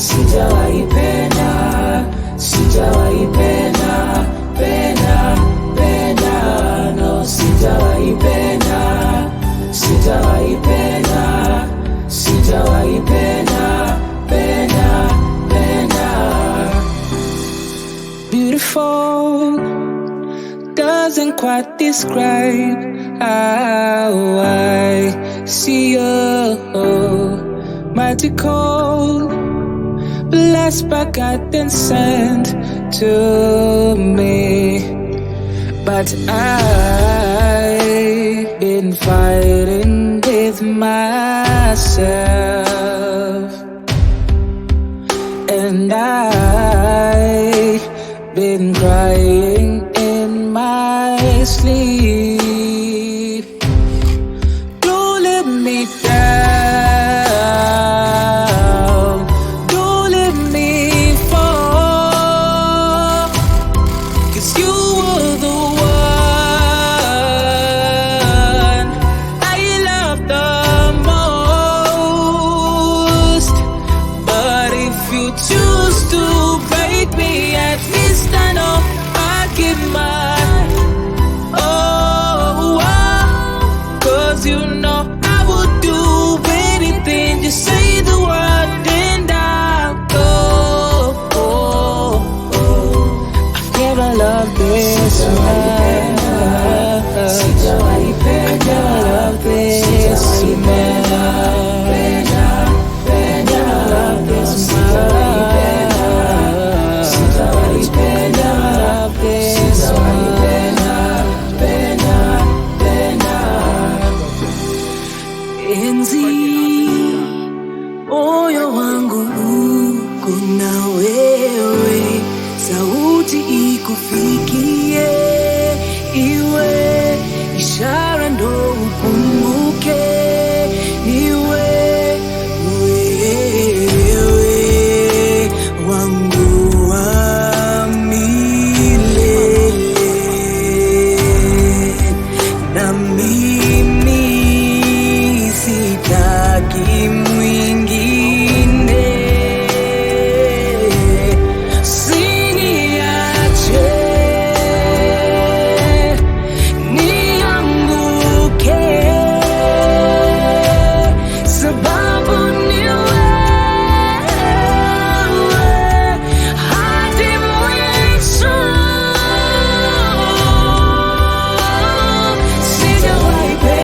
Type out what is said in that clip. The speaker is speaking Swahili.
sijawahi penda, sijawahi penda, penda, penda, no, sijawahi penda, sijawahi penda, sijawahi penda, penda, penda. Beautiful doesn't quite describe how I see you. Magical, blessed by God and sent to me. But I've been fighting with myself, and I've been crying